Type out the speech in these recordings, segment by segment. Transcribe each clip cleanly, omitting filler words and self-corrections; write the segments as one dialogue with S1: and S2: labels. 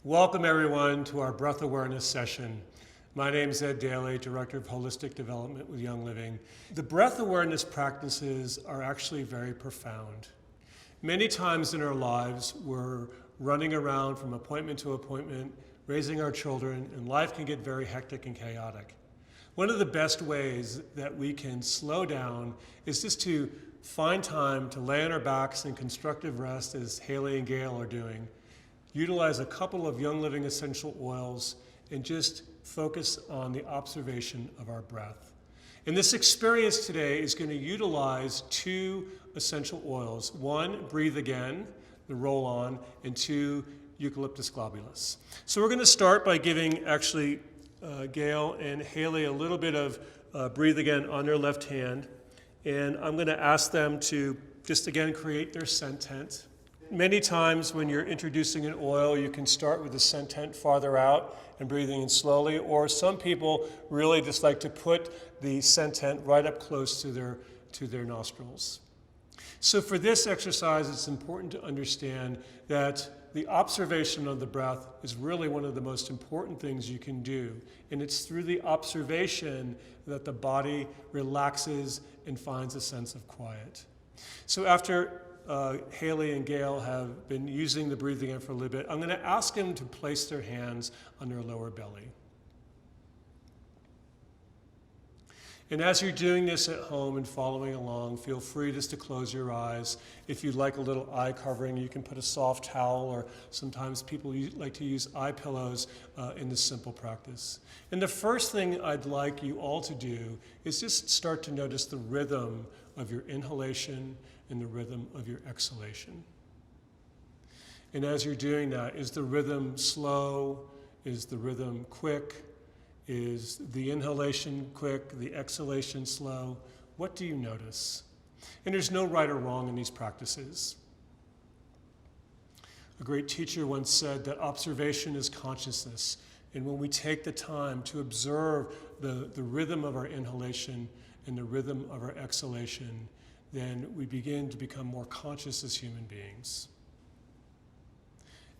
S1: Welcome everyone to our breath awareness session. My name is Ed Daly, Director of Holistic Development with Young Living. The breath awareness practices are actually very profound. Many times in our lives, we're running around from appointment to appointment, raising our children, and life can get very hectic and chaotic. One of the best ways that we can slow down is just to find time to lay on our backs in constructive rest, as Haley and Gail are doing. Utilize a couple of Young Living essential oils and just focus on the observation of our breath. And this experience today is going to utilize two essential oils. One, Breathe Again, the roll-on, and two, Eucalyptus globulus. So we're going to start by giving Gail and Haley a little bit of Breathe Again on their left hand. And I'm going to ask them to just again create their sentent. Many times when you're introducing an oil, you can start with the sentent farther out and breathing in slowly, or some people really just like to put the sentent right up close to their nostrils. So for this exercise, it's important to understand that the observation of the breath is really one of the most important things you can do. And it's through the observation that the body relaxes and finds a sense of quiet. So after Haley and Gail have been using the breathing in for a little bit, I'm going to ask them to place their hands on their lower belly. And as you're doing this at home and following along, feel free just to close your eyes. If you'd like a little eye covering, you can put a soft towel, or sometimes people like to use eye pillows in this simple practice. And the first thing I'd like you all to do is just start to notice the rhythm of your inhalation and the rhythm of your exhalation. And as you're doing that, is the rhythm slow? Is the rhythm quick? Is the inhalation quick, the exhalation slow? What do you notice? And there's no right or wrong in these practices. A great teacher once said that observation is consciousness. And when we take the time to observe the rhythm of our inhalation and the rhythm of our exhalation, then we begin to become more conscious as human beings.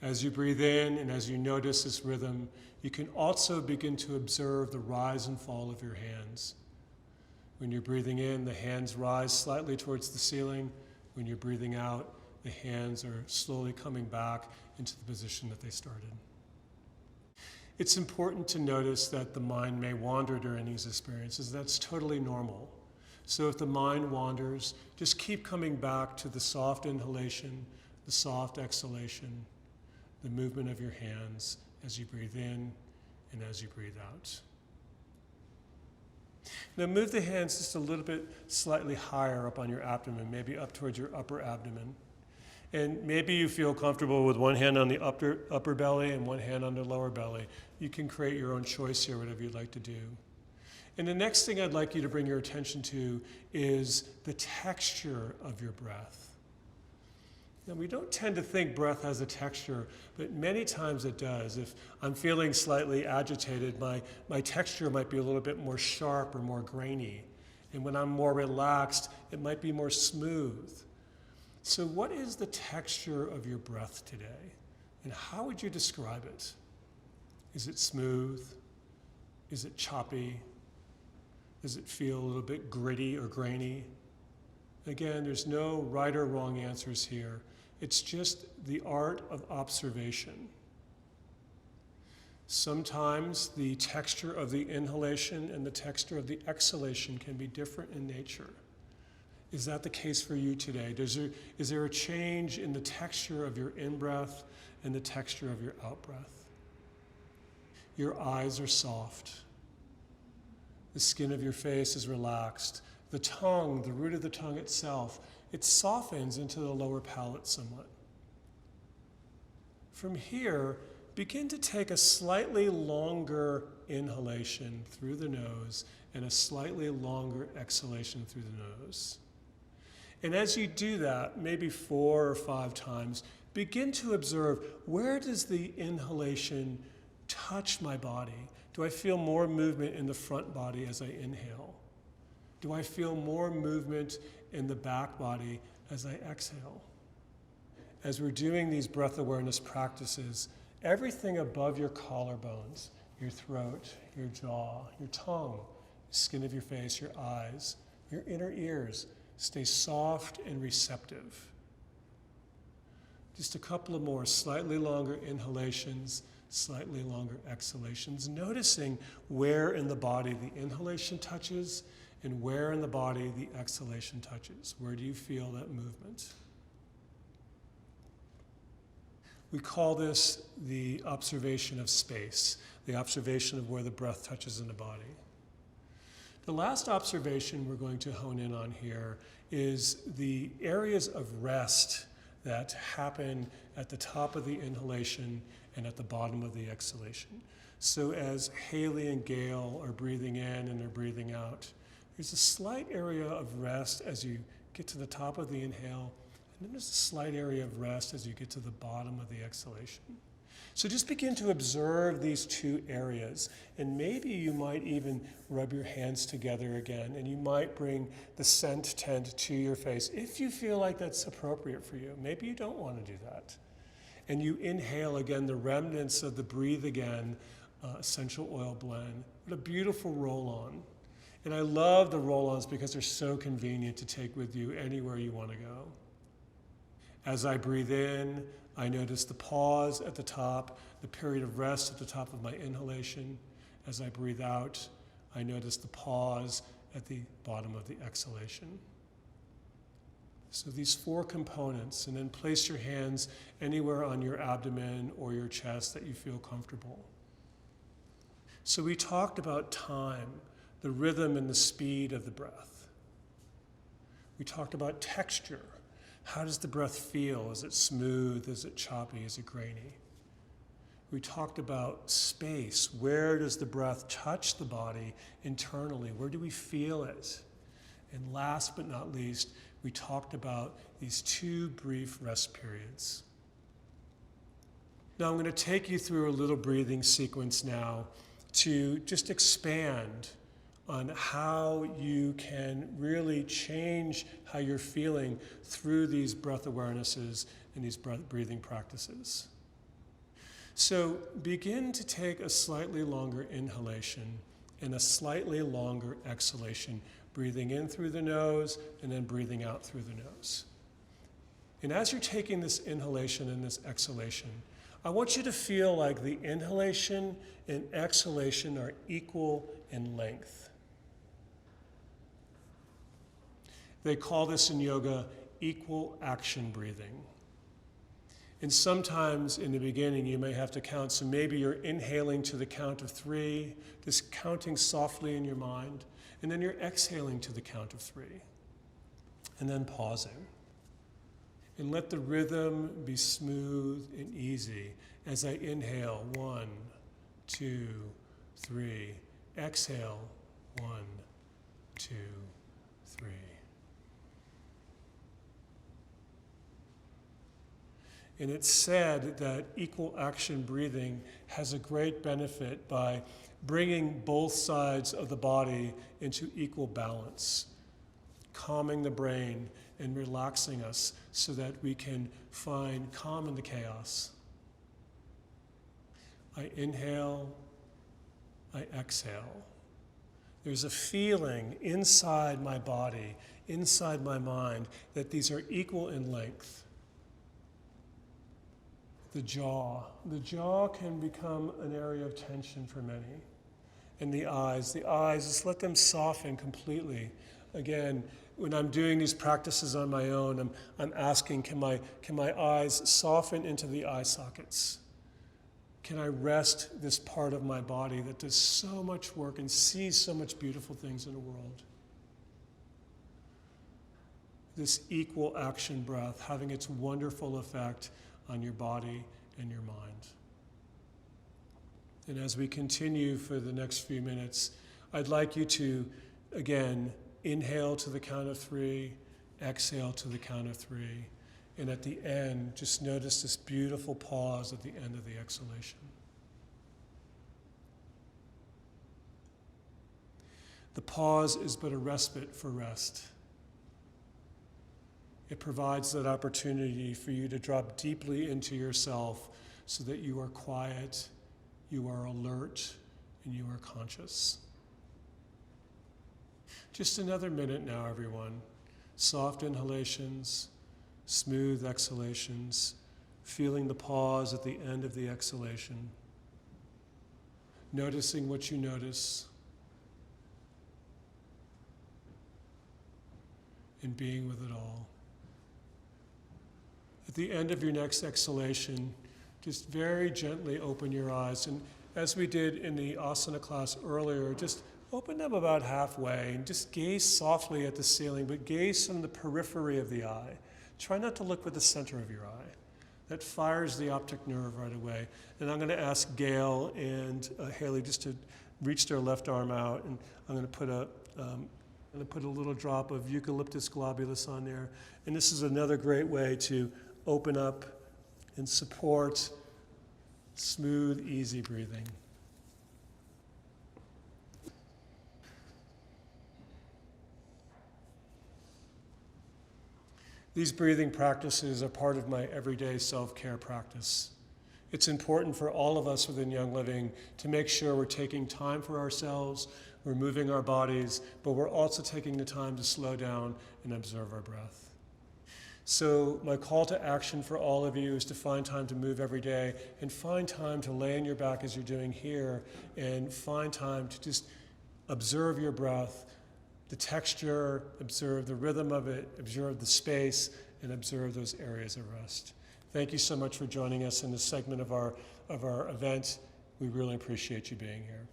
S1: As you breathe in and as you notice this rhythm, you can also begin to observe the rise and fall of your hands. When you're breathing in, the hands rise slightly towards the ceiling. When you're breathing out, the hands are slowly coming back into the position that they started. It's important to notice that the mind may wander during these experiences. That's totally normal. So if the mind wanders, just keep coming back to the soft inhalation, the soft exhalation, the movement of your hands as you breathe in and as you breathe out. Now move the hands just a little bit slightly higher up on your abdomen, maybe up towards your upper abdomen. And maybe you feel comfortable with one hand on the upper belly and one hand on the lower belly. You can create your own choice here, whatever you'd like to do. And the next thing I'd like you to bring your attention to is the texture of your breath. Now, we don't tend to think breath has a texture, but many times it does. If I'm feeling slightly agitated, my texture might be a little bit more sharp or more grainy. And when I'm more relaxed, it might be more smooth. So what is the texture of your breath today? And how would you describe it? Is it smooth? Is it choppy? Does it feel a little bit gritty or grainy? Again, there's no right or wrong answers here. It's just the art of observation. Sometimes the texture of the inhalation and the texture of the exhalation can be different in nature. Is that the case for you today? Is there a change in the texture of your in-breath and the texture of your out-breath? Your eyes are soft. The skin of your face is relaxed. The tongue, the root of the tongue itself, it softens into the lower palate somewhat. From here, begin to take a slightly longer inhalation through the nose and a slightly longer exhalation through the nose. And as you do that, maybe 4 or 5 times, begin to observe, where does the inhalation touch my body? Do I feel more movement in the front body as I inhale? Do I feel more movement in the back body as I exhale? As we're doing these breath awareness practices, Everything above your collarbones, your throat, your jaw, your tongue, the skin of your face, your eyes, your inner ears, stay soft and receptive. Just a couple of more slightly longer inhalations, slightly longer exhalations, noticing where in the body the inhalation touches and where in the body the exhalation touches. Where do you feel that movement? We call this the observation of space, the observation of where the breath touches in the body. The last observation we're going to hone in on here is the areas of rest that happen at the top of the inhalation and at the bottom of the exhalation. So as Haley and Gail are breathing in and they're breathing out, there's a slight area of rest as you get to the top of the inhale, and then there's a slight area of rest as you get to the bottom of the exhalation. So just begin to observe these two areas, and maybe you might even rub your hands together again, and you might bring the scent tent to your face if you feel like that's appropriate for you. Maybe you don't want to do that. And you inhale again the remnants of the Breathe Again essential oil blend. What a beautiful roll-on. And I love the roll-ons because they're so convenient to take with you anywhere you want to go. As I breathe in, I notice the pause at the top, the period of rest at the top of my inhalation. As I breathe out, I notice the pause at the bottom of the exhalation. So these four components, and then place your hands anywhere on your abdomen or your chest that you feel comfortable. So we talked about time, the rhythm and the speed of the breath. We talked about texture. How does the breath feel? Is it smooth? Is it choppy? Is it grainy? We talked about space. Where does the breath touch the body internally? Where do we feel it? And last but not least, we talked about these two brief rest periods. Now I'm going to take you through a little breathing sequence now to just expand on how you can really change how you're feeling through these breath awarenesses and these breathing practices. So begin to take a slightly longer inhalation and a slightly longer exhalation, breathing in through the nose and then breathing out through the nose. And as you're taking this inhalation and this exhalation, I want you to feel like the inhalation and exhalation are equal in length. They call this in yoga equal action breathing. And sometimes in the beginning you may have to count, so maybe you're inhaling to the count of 3, just counting softly in your mind, and then you're exhaling to the count of 3, and then pausing. And let the rhythm be smooth and easy as I inhale, 1, 2, 3, exhale, 1, 2, 3. And it's said that equal action breathing has a great benefit by bringing both sides of the body into equal balance, calming the brain and relaxing us so that we can find calm in the chaos. I inhale, I exhale. There's a feeling inside my body, inside my mind, that these are equal in length. The jaw can become an area of tension for many. And the eyes, just let them soften completely. Again, when I'm doing these practices on my own, I'm asking, can my eyes soften into the eye sockets? Can I rest this part of my body that does so much work and sees so much beautiful things in the world? This equal action breath having its wonderful effect on your body and your mind. And as we continue for the next few minutes, I'd like you to, again, inhale to the count of 3, exhale to the count of 3, and at the end, just notice this beautiful pause at the end of the exhalation. The pause is but a respite for rest. It provides that opportunity for you to drop deeply into yourself so that you are quiet, you are alert, and you are conscious. Just another minute now, everyone. Soft inhalations, smooth exhalations, feeling the pause at the end of the exhalation. Noticing what you notice, and being with it all. At the end of your next exhalation, just very gently open your eyes. And as we did in the asana class earlier, just open them about halfway and just gaze softly at the ceiling, but gaze from the periphery of the eye. Try not to look with the center of your eye. That fires the optic nerve right away. And I'm going to ask Gail and Haley just to reach their left arm out, and I'm going to put a little drop of eucalyptus globulus on there. And this is another great way to open up and support smooth, easy breathing. These breathing practices are part of my everyday self-care practice. It's important for all of us within Young Living to make sure we're taking time for ourselves, we're moving our bodies, but we're also taking the time to slow down and observe our breath. So my call to action for all of you is to find time to move every day and find time to lay on your back as you're doing here and find time to just observe your breath, the texture, observe the rhythm of it, observe the space, and observe those areas of rest. Thank you so much for joining us in this segment of our event. We really appreciate you being here.